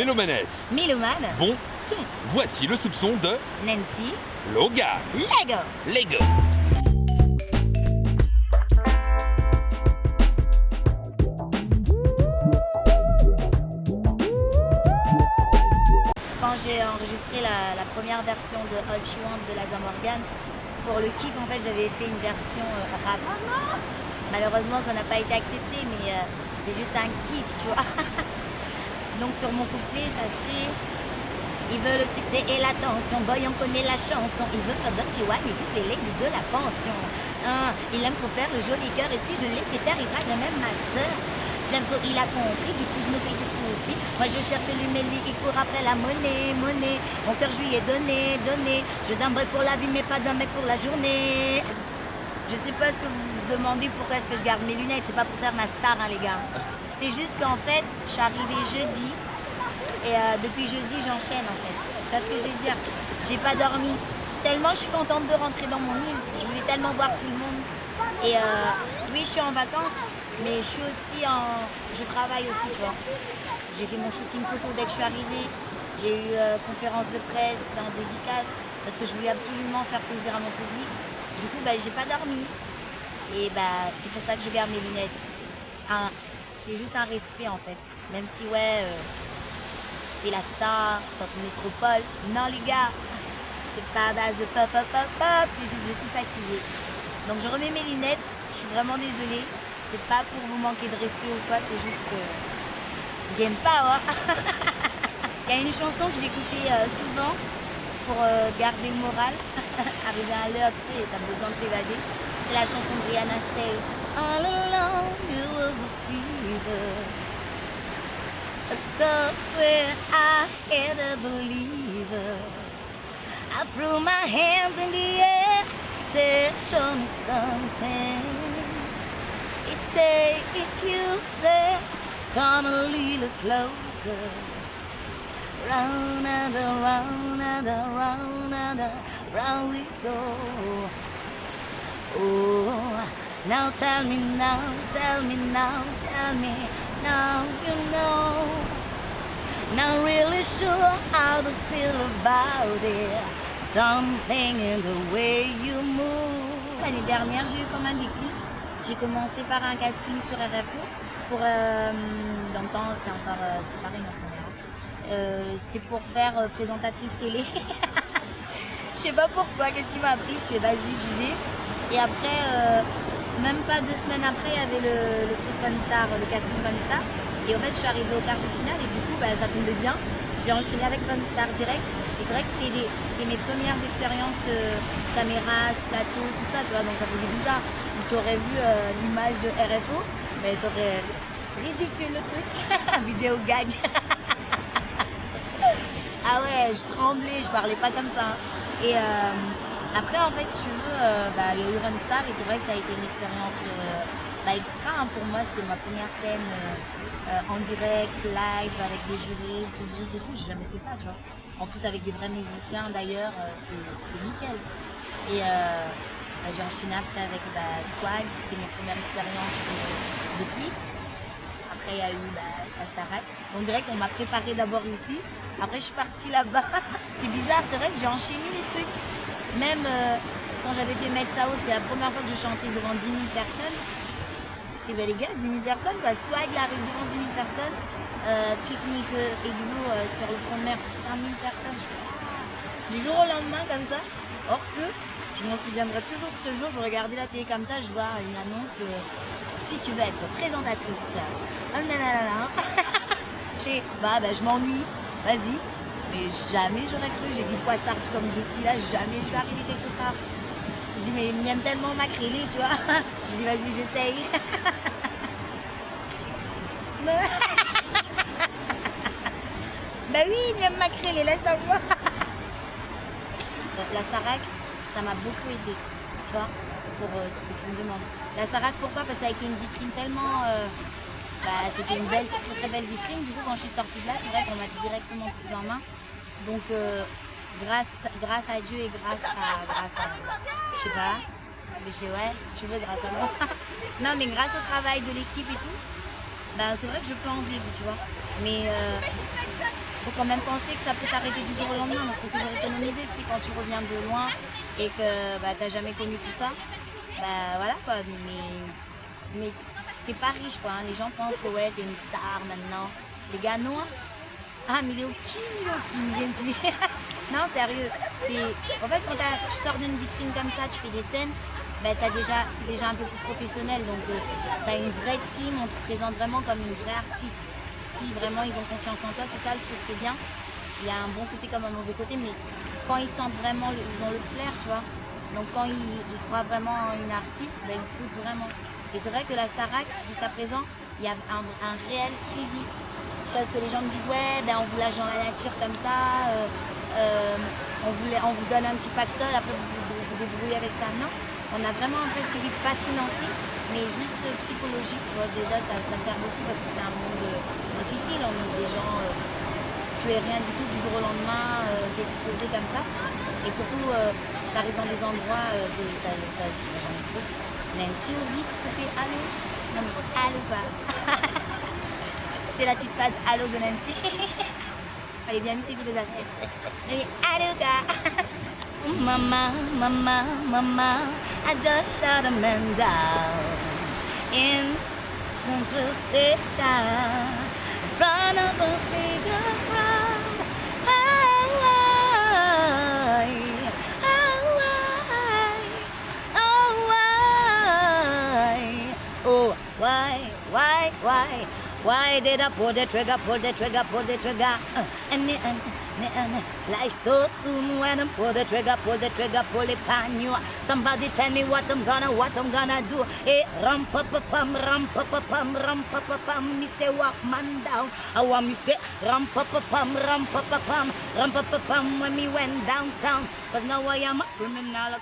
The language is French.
Mélomanes. Mélomane. Bon, Son. voici le soupçon de Nancy. Loga. Lego. Lego. Quand j'ai enregistré la première version de All She Wants de Laza Morgan, pour le kiff, en fait, j'avais fait une version rap. Malheureusement, ça n'a pas été accepté, mais c'est juste un kiff, tu vois. Donc sur mon couplet, ça fait... Il veut le succès et l'attention, boy on connaît la chanson. Il veut faire Dirty Wine et toutes les ladies de la pension. Il aime trop faire le joli cœur et si je le laissais faire, il drague même ma soeur. Je l'aime trop, il a compris, du coup je me fais du souci. Moi je cherche lui, mais lui il court après la monnaie. Mon cœur je lui ai donné. Je donnerai pour la vie, mais pas d'un mec pour la journée. Je suppose que vous vous demandez pourquoi est-ce que je garde mes lunettes. C'est pas pour faire ma star, hein, les gars. C'est juste qu'en fait, je suis arrivée jeudi. Et depuis jeudi, j'enchaîne en fait. Tu vois ce que je veux dire? J'ai pas dormi. Tellement je suis contente de rentrer dans mon île. Je voulais tellement voir tout le monde. Et oui, je suis en vacances, mais je suis aussi je travaille aussi, tu vois. J'ai fait mon shooting photo dès que je suis arrivée. J'ai eu conférence de presse, séance dédicace, parce que je voulais absolument faire plaisir à mon public. Du coup, j'ai pas dormi. Et c'est pour ça que je garde mes lunettes. C'est juste un respect en fait. Même si c'est la star, sorte métropole. Non les gars, c'est pas à base de pop, c'est juste je suis fatiguée. Donc je remets mes lunettes, je suis vraiment désolée. C'est pas pour vous manquer de respect ou quoi, c'est juste que game power. Il y a une chanson que j'écoutais souvent pour garder le moral. Arriver à l'heure, tu sais, t'as besoin de t'évader. C'est la chanson de Rihanna Stay. All along it was a fever. A ghost where I can't believe her. I threw my hands in the air, said show me something. He said if you dare, come a little closer. Round and around and around and around we go. Oh, now tell me now, tell me now, tell me now you know. Not really sure how to feel about it. Something in the way you move. L'année dernière, j'ai eu comme un déclic. J'ai commencé par un casting sur RFO pour dans le temps, c'était encore pareil, c'était pour faire présentatrice télé. Je sais pas pourquoi, qu'est-ce qui m'a pris, je suis vas-y, j'y vais. Et après, même pas 2 semaines après, il y avait le truc Fun Star, le casting Fun Star. Et en fait, je suis arrivée au quart de finale et du coup, ça tombait bien. J'ai enchaîné avec Fun Star direct. Et c'est vrai que c'était mes premières expériences caméra, plateau, tout ça, tu vois. Donc ça faisait bizarre. Tu aurais vu l'image de RFO, mais tu aurais ridicule le truc. Vidéo gag. Ah ouais, je tremblais, je parlais pas comme ça. Et après, en fait, si tu veux, il y a eu Run Star et c'est vrai que ça a été une expérience extra. Pour moi, c'était ma première scène en direct, live, avec des jurys, public et tout. J'ai jamais fait ça, tu vois. En plus, avec des vrais musiciens, d'ailleurs, c'était nickel. Et j'ai enchaîné après avec Swag, c'était mes premières expériences de clip. Après, il y a eu la Starac. On dirait qu'on m'a préparé d'abord ici. Après, je suis partie là-bas. C'est bizarre, c'est vrai que j'ai enchaîné les trucs. Même quand j'avais fait Metsao, c'était la première fois que je chantais devant 10 000 personnes. C'est les gars, 10 000 personnes. Swag arrive devant 10 000 personnes. Picnic Exo sur le front de mer, 5 000 personnes. Du jour au lendemain, comme ça. Or que, je m'en souviendrai toujours de ce jour, je regardais la télé comme ça, je vois une annonce. Si tu veux être présentatrice, je m'ennuie, vas-y. Mais jamais j'aurais cru, j'ai dit poissard comme je suis là, jamais je vais arriver quelque part. J'ai dit mais il m'aime tellement macrélé, tu vois. J'ai dit vas-y, j'essaye. Oui, il m'aime macrélé, laisse-moi. La Starac, ça m'a beaucoup aidé, tu vois, pour ce que tu me demandes. La Starac, pourquoi? Parce que ça a été une vitrine tellement... c'était une belle, très très belle vitrine. Du coup, quand je suis sortie de là, c'est vrai qu'on m'a directement prise en main. Donc, grâce à Dieu et grâce à je sais pas, mais si tu veux, grâce à moi. Non, mais grâce au travail de l'équipe et tout, c'est vrai que je peux en vivre, tu vois. Mais faut quand même penser que ça peut s'arrêter du jour au lendemain. Donc, il faut toujours économiser. Si quand tu reviens de loin et que bah, tu n'as jamais connu tout ça, bah voilà quoi. Mais t'es pas riche quoi. Hein. Les gens pensent que ouais, t'es une star maintenant. Les gars, non. Ah, mais il est au qui, non, sérieux. En fait, quand tu sors d'une vitrine comme ça, tu fais des scènes, ben, c'est déjà un peu plus professionnel. Donc, tu as une vraie team, on te présente vraiment comme une vraie artiste. Si vraiment ils ont confiance en toi, c'est ça le truc qui est bien. Il y a un bon côté comme un mauvais côté, mais quand ils sentent vraiment, ils ont le flair, tu vois. Donc, quand ils croient vraiment en une artiste, ben, ils poussent vraiment. Et c'est vrai que la Starac, jusqu'à présent, il y a un réel suivi. Chose que les gens me disent, ouais, ben on vous lâche dans la nature comme ça, on vous donne un petit pactole, après vous débrouillez avec ça. Non, on a vraiment un vrai suivi, pas financier, mais juste psychologique. Tu vois, déjà, ça sert beaucoup parce que c'est un monde difficile. On est des gens, tu es rien du tout du jour au lendemain, t'es exposé comme ça. Et surtout, tu arrives dans des endroits, j'en ai trop. Nancy au vite, s'il te plaît, allô? Non, mais allô pas. C'était la petite phase allô de Nancy. Fallait bien imiter tous les athlètes. Et allô gars. Mama, mama, mama, I just shot a man down in Central Station in front of a bigger crowd. Oh, why? Why did I pull the trigger? And life so soon when I pull the trigger, pull it pan you. Somebody tell me what I'm gonna do. Hey, rum pa pa pum, me say walk man down. I want me say rum pa pa pum, when me went downtown. 'Cause now I am a criminal.